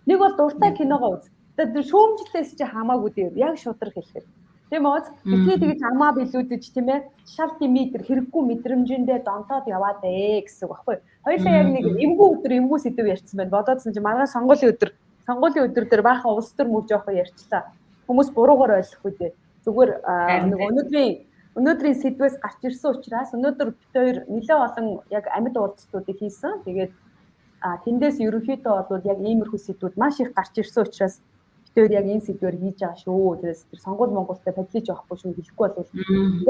Нэг бол дуртай киногоо үз. Тэр шүүмжлээс чи хамаагүй дээр. Яг шудраг хэлэхэд. Тийм үү? Битгий тэгж амаа билүүдэж тийм ээ. Шал димитр хэрэггүй мэдрэмжэндээ донтоод яваад ээ гэсэн үг баггүй. Хоёулаа яг нэг эвгүй сэдв ярьсан байна. Бодоодсэн чи маргааш сонгуулийн өдөр дээр баахан улс төр мөр жоохоо ярьчлаа. Хүмүүс буруугаар ойлгохгүй дээ. Зүгээр нэг өнөөдрийн сэдвээс гарч ирсэн учраас өнөөдөр бид хоёр нэлээд олон яг амьд уулзалтуудыг хийсэн. Тэгээд тэндээс ерөнхийдөө бол яг иймэрхүү сэдвүүд маш их гарч ирсэн учраас бид хоёр яг энэ сэдвээр хийж байгаа шүү. Тэрээс тэр сонгуул Монголтай подлиж явахгүй шүү хэлэхгүй бол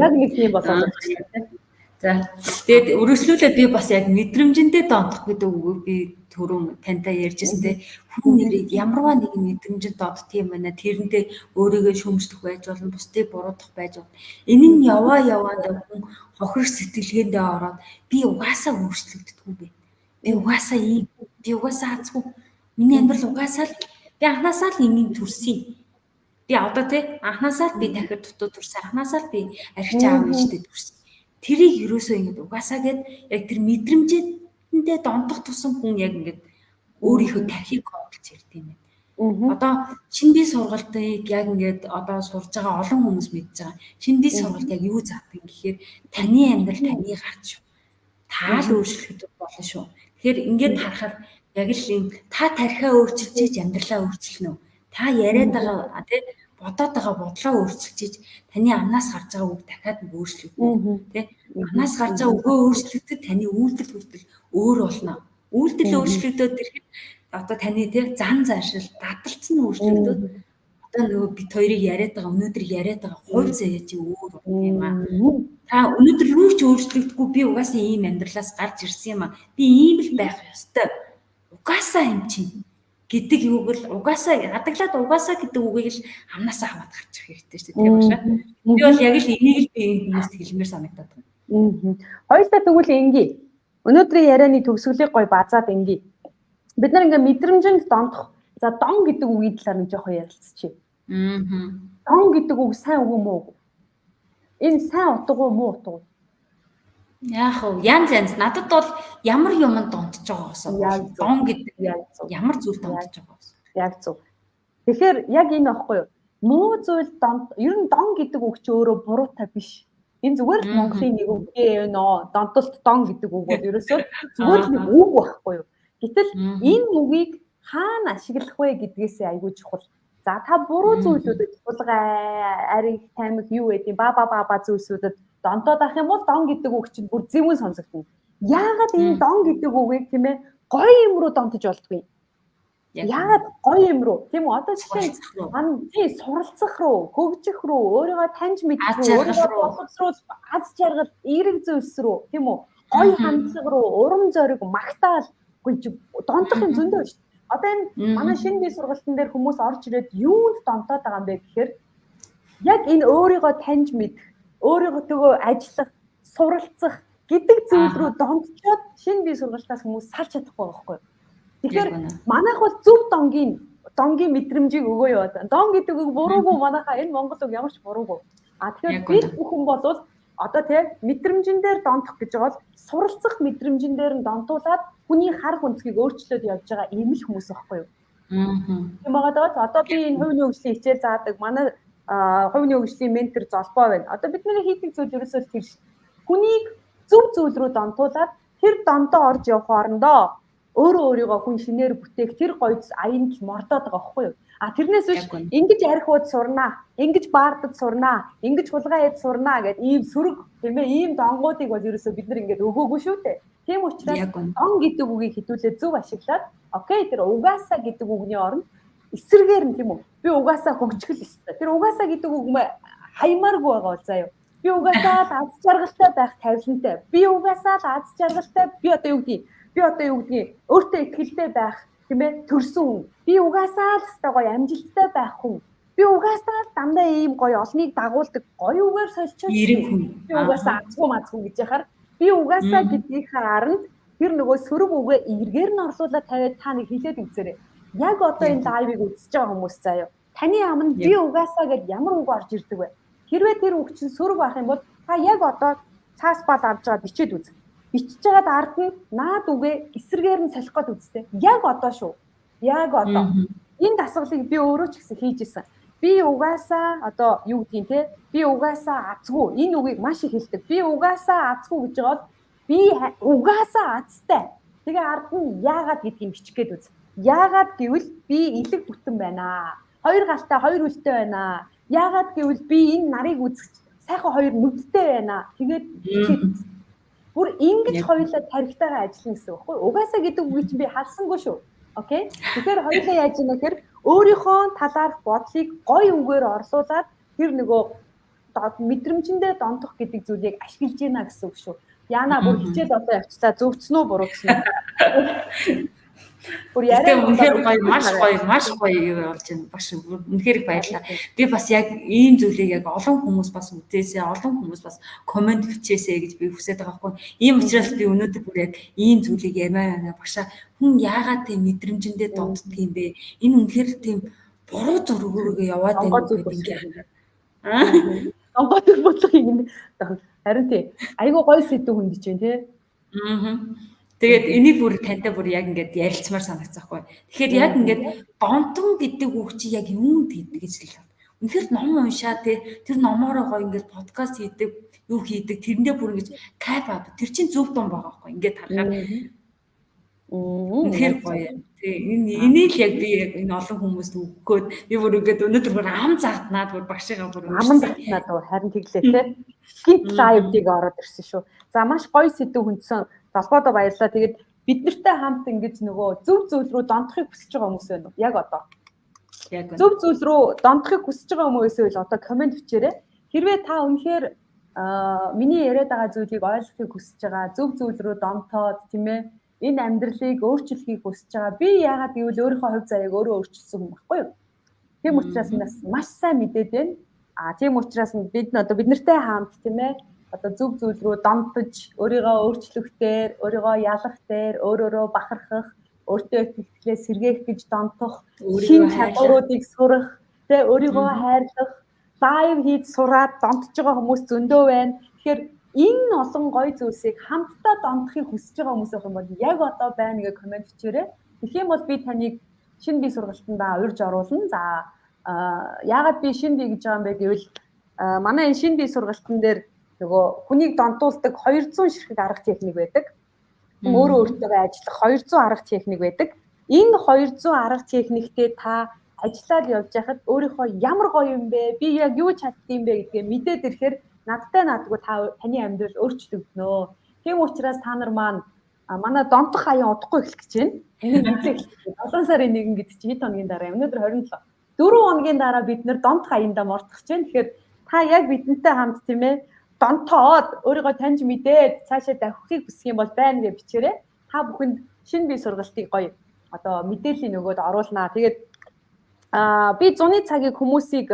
яг нэг тийм болоод байна тийм. За тэгээд өргөжлүүлээд би бас яг мэдрэмжэндээ донтох гэдэг үгийг би түрүүн тантай ярьжсэн те хүн нэрийг ямарваа нэгэн мэдрэмжэнд донтох юм байна. Тэрнтэй өөрийгөө шүүмжлэх байж болно, бусдыг буруутгах байж болно. Энэ нь яваанд хүн хохирох сэтгэлгээндээ ороод би угаасаа өөрчлөгддөггүй бэ. Би угаасаа хацгүй. Миний амьдрал угаасаа л би анханасаа л ингийн төрсөн. Би одоо те анханасаа л би дахиад дутуу төрсөн. Анханасаа л би архич аав ээжтэй төрсөн. Тэрийг юусоо ингэж угаасаа гээд яг тэр мэдрэмжэндээ донтох тусан хүн яг ингэж өөрийнхөө тархийг хөдөлж ярьд юм байна. Одоо шинэ бие сургалтыг яг ингээд одоо сурж байгаа олон хүмүүс мэдж байгаа. Шинэ бие сургалт яг юу заадаг гэхээр таны амьдрал таны гарч шүү. Таал өөрчлөгдөх болно шүү. Тэгэхээр ингээд харахаар яг л юм та тархиа өөрчилж ийж амьдралаа өөрчилнө үү? Та яриад байгаа тий бодоод байгаа бодлоо өөрчилж ийж таны амнаас гарч байгаа үг дахиад нэг өөрчлөгдөнө үү? Тий амнаас гарч байгаа үгөө өөрчлөгдөд таны үйлдэл хүртэл өөр болно. Үйлдэл өөрчлөгдөд ирэхэд одоо таны тий зан заншил дадалцсан нь өөрчлөгдөд одоо нөгөө бит хоёрыг яриад байгаа өнөөдөр яриад байгаа хувь заяа чи өөр юм аа. Та өнөөдөр юу ч өөрчлөгдөхгүй би угаасаа ийм амьдралаас гарч ирсэн юм аа. Би ийм л байх ёстой. Угаасаа юм чинь гэдэг юуг л угаасаа ядаглаад угаасаа гэдэг үгийг л амнаасаа хаваад гарчих хэрэгтэй шүү дээ тийм багшаа. Би бол яг л энийг л би хүмүүст хэлмээр санагдаад байна. Хоёулаа тэгвэл ингийн өнөөдрийн ярианы төгсгөлийг гой базаад ингийн. Бид нар ингээ мэдрэмжинд дондох. За дон гэдэг үгийн талаар нэг жоохон ярилцчихъя. Дон гэдэг үг сайн үг мүү? Энэ сайн утга уу муу утга уу? Яг уу янз янз надад бол ямар юмд донтож байгаагаас дон гэдэг ямар зүйл донтож байгаагаас яг зөв. Тэгэхээр яг энэ аахгүй юу? Муу зүйл ер нь дон гэдэг үг чи өөрөө буруутай биш. Энэ зүгээр л Монголын нэг үг нөө донтолт дон гэдэг үг бол ерөөсөө зүгээр л нэг үг байхгүй юу? Гэтэл энэ үгийг хаана ашиглах вэ гэдгээсээ айгүй чухал. За та буруу зүйлүүдэд тулгай, ариг, таймаг юу гэдэг ба зүйлсүүдэд донтоод авах юм бол дон гэдэг үг чинь бүр зөвүүн сонсогдно. Яагаад энэ дон гэдэг үгийг тийм ээ гоё юм руу донтож болдгүй? Яагаад гоё юм руу? Тийм үү? Одоо жишээ суралцах руу, хөгжих рүү, өөрийгөө таньж мэдэх рүү, өөрийгөө боловсруулах, аз жаргал, эерэг зүйлс рүү, тийм үү? Гоё хандлага руу, урам зориг, магтаал донтох юм зөндөө шүү. Одоо энэ манай шинэ бие сургалтын дээр хүмүүс орж ирээд юунд донтоод байгаа юм бэ гэхээр яг энэ өөрийгөө таньж мэдэх, өөрийгөө төгөө ажиллах, суралцах гэдэг зүйл рүү донтчоод шинэ бие сургалтаас хүмүүс салж чадахгүй байхгүй юу? Тэгэхээр манайх бол зөв донгийн мэдрэмжийг өгөө юу. Дон гэдэг үг буруугүй манайхаа энэ монгол үг ямар ч буруугүй. Тэгэхээр бид бүхэн бол одоо тийм мэдрэмжэн дээр донтох гэж байгаа бол суралцах мэдрэмжэн дээр нь донтуулаад хүний харах өнцгийг өөрчлөөд явж байгаа ийм л хүмүүс байхгүй юу? Тийм байгаа. Одоо би энэ хувийн хөгжлийн хичээл заадаг манай хувийн хөгжлийн ментор золбоо байна. Одоо бидний хийдэг зүйл ерөөсөө тэр ш. Хүнийг зөв зүйл рүү донтуулаад тэр дондоо орж явах хоорондоо өөрийгөө хүн шинээр бүтээх тэр гоё аянд л мордоод байгаа байхгүй юу? Тэрнээс биш ингэж архиуд сурнаа, ингэж баардад сурнаа, ингэж хулгай хэд сурнаа гэд ийм сөрөг тийм ээ ийм донгуудыг бол ерөөсөө бид нар ингэж өгөөгүй шүү дээ. Тийм учраас дон гэдэг үгийг хэдүүлээ зөв ашиглаад окей тэр угаасаа гэдэг үгний оронд эсрэгээр нь тийм үү? Би угаасаа хөгжих л ёстой. Тэр угаасаа гэдэг үг хаймааргүй байгаа бол заяа. Би угаасаа л аз жаргалтай байх тавилантай. Би угаасаа л аз жаргалтай. Би одоо юу гэдгийг өөртөө ихтэй байх тийм ээ төрсөн хүн. Би угаасаа л өстой гоё амжилттай байх хүн. Би угаасаа л дандаа ийм гоё олныг дагуулдаг гоё үгээр сольчод би угаасаа азгүй гэж яхаар би угаасаа гэдгийнхээ аранд тэр нөгөө сөрөг үгээ эргээр нь орлуулаад тавиад та нэг хэлээд үзээрэй. Яг одоо энэ лайвыг үзэж байгаа хүмүүс заяа. Таны аманд би угаасаа гэд ямар үг орж ирдэг вэ? Хэрвээ тэр үг чинь сөрөг байх юм бол та яг одоо цаас бал авч байгаа бичээд үз. Бичиж байгаад ард нь наад үгээ эсрэгээр нь солих гээд үзтээ. Яг одоо шүү. Яг одоо. Энэ дасгалыг би өөрөө ч гэсэн хийж исэн. Би угаасаа одоо юу гэдгийг те би угаасаа азгүй. Энэ үгийг маш их хэлдэг. Би угаасаа азгүй гэж байгаа бол би угаасаа азтай. Тэгээ ард нь яагаад гэдгийг бичих гээд үз. Яагаад гэвэл би элэг бүтэн байна. Хоёр галтай хоёр үлтэй байна. Яагаад гэвэл би энэ нарыг үзэж сайхан хоёр нүдтэй байна. Тэгээд бичээд үз. Бүр ингэж хоёулаа тархитайгаа ажиллана гэсэн үг байхгүй. Угаасаа гэдэг үгийг чинь би халсангүй шүү. Окей. Тэгэхээр хоёулаа яаж ийна гэхээр өөрийнхөө талаарх бодлыг гоё үгээр орлуулад тэр нөгөө мэдрэмжэндээ донтох гэдэг зүйлийг ашиглаж ийна гэсэн үг шүү. Яна бүр хичээл одоо явчлаа зөвцсөн үү бурууцсан уу? Бүр яриа үнэхээр гоё маш гоё болж байна. Баш үнэхээр их баярлалаа. Би бас яг ийм зүйлийг яг олон хүмүүс бас үзээсээ, олон хүмүүс бас комент бичээсээ гэж би хүсэж байгаа байхгүй. Ийм учраас би өнөөдөр бүр яг ийм зүйлийг ямаа багшаа хүн яагаад тийм мэдрэмжэндээ донддог юм бэ? Энэ үнэхээр тийм буруу зургөөрөө яваад байна гэдэг ингээ. Онгоцор бодлого юм. Харин тий. Айгуу гоё сэдв хүндэж байна тий. Тэгээд энийг бүр тантай бүр яг ингээд ярилцмаар санагцsaахгүй. Тэгэхээр яг ингээд донтон гэдэг үг чи яг юунд гэдэг гэж л. Үнэхээр ном уншаа тэр номоороо гоё ингээд подкаст хийдэг, юу хийдэг тэрэндээ бүр ингэж кайф аа. Тэр чинь зөв том байгаа байхгүй. Ингээд харахаар үнэхээр гоё. Тэгээ энийг яг би яг энэ олон хүмүүст өгөхөд би бүр ингээд өнөөдөр бүр ам заатнаад бүр багшигаа бүр ам заатнаад харин тэглээ те. Гинт лайвдыг ороод ирсэн шүү. За маш гоё сэдв хүндсэн. Залбаадаа баярлалаа. Тэгээд бид нартай хамт ингэж нөгөө зөв зүйл рүү донтохыг хүсэж байгаа хүмүүс байна. Яг одоо. Яг зөв зүйл рүү донтохыг хүсэж байгаа хүмүүс байвал одоо комент бичээрэй. Хэрвээ та үнэхээр миний яриад байгаа зүйлийг ойлгохыг хүсэж байгаа, зөв зүйл рүү донтоод тийм ээ энэ амьдралыг өөрчлөхийг хүсэж байгаа. Би яагаад гэвэл өөрийнхөө хувь заяаг өөрөө өөрчилсөн хүн байхгүй юу? Тийм учраас маш сайн мэдээд байна. Тийм учраас бид нартай хамт тийм ээ одоо зөв зүйл рүү донтож өөрийгөө өөрчлөхтээр, өөрийгөө ялах дээр, өөрөөрөө бахархах, өөртөө итгэлээ сэргээх гэж донтох, шинэ чадваруудыг сурах, тэ өөрийгөө хайрлах, лайв хийж сураад донтож байгаа хүмүүс зөндөө байна. Тэгэхээр энэ олон гоё зүйлсийг хамтдаа донтохыг хүсэж байгаа хүмүүс байх юм бол яг одоо байна гэж комент бичээрэй. Тэгэх юм бол би таныг шинэ бие сургалтандаа урьж оруулна. За яагаад би шинэ бие гэж байгаа юм бэ гэвэл манай энэ шинэ бие сургалтын дээр нөгөө хүнийг донтуулдаг 200 ширхэг арга техник байдаг. Өөрөө өөртөө ажиллах 200 арга техник байдаг. Энэ 200 арга техниктэй та ажиллаад явж байхад өөрийнхөө ямар гоё юм бэ? Би яг юу чаддсан бэ гэдгээ мэдээд ирэхээр надтай таны амьдрал өөрчлөгдөнө. Тийм учраас та нар маань манай донтох аян удахгүй эхлэх гэж байна. Энийг мэдээ эхлэх. 7 сарын 1 гэдэг чинь хэд хоногийн дараа? Өнөөдөр 27. 4 хоногийн дараа бид нэр донтох аяндаа мордох гэж байна. Тэгэхээр та яг бидэнтэй хамт тийм ээ донтоод өөрийгөө таньж мэдээд цаашаа давхихыг хүсэх юм бол байна гэж бичээрэй. Та бүхэнд шинэ бие сургалтыг гоё одоо мэдээллийн нөгөөд оруулнаа. Тэгээд би зуны цагийг хүмүүсийг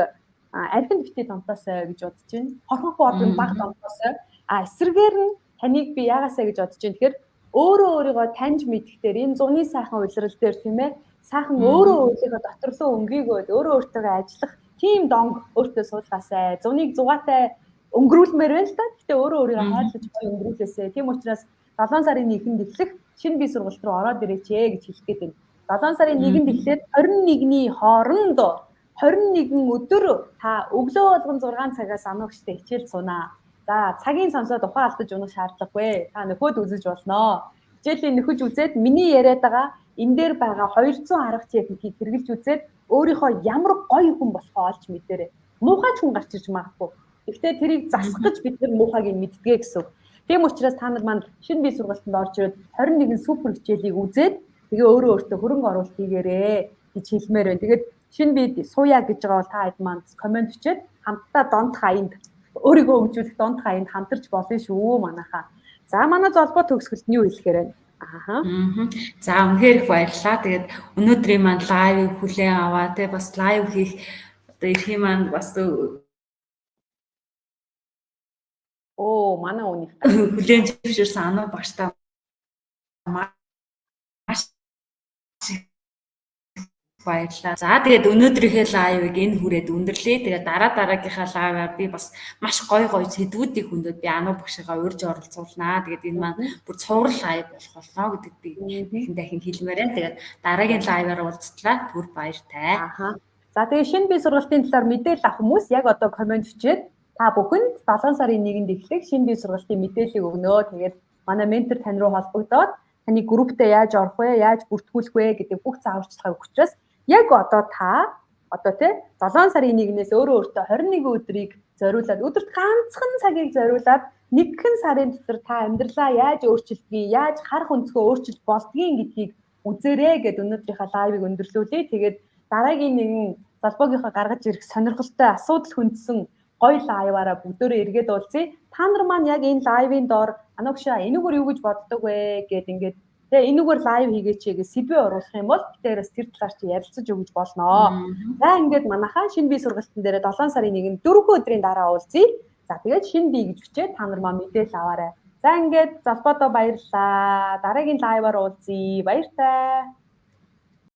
архинд битээ донтоосоо гэж бодож байна. Хорхох бодлын баг донтоосоо. Эсрэгээр нь таныг би яагаасаа гэж бодож байна. Тэгэхээр өөрөө өөрийгөө таньж мэдхтэр энэ зуны сайхан уйлрал дээр тийм ээ сайхан өөрөө өөрийгөө доторлоо өнгийгөөд өөрөө өөртөө ажиллах тийм донг өөртөө суулгаасай. Зуныг зугаатай өнгөрүүлмээр байна л та. Гэтэ өөрөө өөрийгөө хайрлаж өнгөрүүлээсэй. Тийм учраас 7 сарын 1-нд эхлэх шинэ бие сургалт руу ороод ирээч гэж хэлэх гээд байна. 7 сарын 1-нд эхлээд 21-ний хооронд 21 өдөр та өглөө болгон 6 цагаас ануугчтай хичээл сунаа. За цагийн сонсоод ухаан алдаж унах шаардлагагүй. Та нөхөд үзэж болно. Хичээлийн нөхөж үзээд миний яриад байгаа энэ дээр байгаа 200 арга техникийг хэрэгжилж үзээд өөрийнхөө ямар гоё хүн болохоо олж мэдээрэй. Муухай хүн гарч ирж магадгүй. Гэхдээ тэрийг засах гэж бид нар муухайг мэддэгэ гэсэн. Тийм учраас та нар маань шинэ бие сургалтанд орж ирээд 21 супер хичээлийг үзээд тэгээ өөрөө өөртөө хөрөнгө оруулалт хийгээрэй гэж хэлмээр байна. Тэгээд шинэ бие сууя гэж байгаа бол та хэд маань комент бичээд хамтдаа донтох аянд өөрийгөө хөгжүүлэх донтох аянд хамтарч болно шүү манайхаа. За манай золбоо төгсгөлд нь юу хэлэхээр байна? За үнэхээр их баярлалаа. Тэгээд өнөөдрийн маань лайвыг хүлээн аваа те бас лайв хийх одоо эрхийн маань бас манай үнийг хүлээн зөвшөөрсөн ануу багштай маш баярлалаа. За тэгээд өнөөдрийнхээ лайвыг энэ хүрээд өндөрлөө. Тэгээд дараагийнхаа лайваар би бас маш гоё сэдвүүдийг хөндөд би ануу багшигаа урьж оролцуулнаа. Тэгээд энэ маань бүр цуврал лайв болох болно гэдэг би дахин хэлмээр байна. Тэгээд дараагийн лайваар уулзтлаа. Түр баяртай. За тэгээд шинэ бие сургалтын талаар мэдээлэл авах хүмүүс яг одоо комент бичээд та бүхэнд 7 сарын 1-нд эхлэх шинэ бие сургалтын мэдээллийг өгнө. Тэгээд манай ментор тань руу холбогдоод таны групптэй яаж орох вэ, яаж бүртгүүлэх вэ гэдэг бүх зааварчилгааг өгчөөс яг одоо та 7 сарын 1-ээс өөртөө 21 өдрийг зориулаад өдөрт ганцхан цагийг зориулаад нэгэн сарын дотор та амьдралаа яаж өөрчилдгийг, яаж харах өнцгөө өөрчилж болдгийг гэдгийг үзээрэй гэд өнөөдрийнхээ лайвыг өндөрлүүлье. Тэгээд дараагийн нэгэн залбоогийнхоо гаргаж ирэх сонирхолтой асуудал хүндсэн гоё лайваараа бүгдөө эргээд уулзъя. Та нар маань яг энэ лайвын доор анагшаа энэгээр юу гэж боддог вэ гэд ингээд тэгээ энэгээр лайв хийгээч гэж сэдвээ оруулах юм бол битээрээс тэр талаар чи ярилцаж өгч болно. За ингээд манайхаа шинэ бие сургалтын дээр 7 сарын 1-нд 4 өдрийн дараа уулзъя. За тэгээд шинэ бие гэж бичээд та нар маань мэдээлэл аваарай. За ингээд залбоодоо баярлалаа. Дараагийн лайваар уулзъя. Баяртай.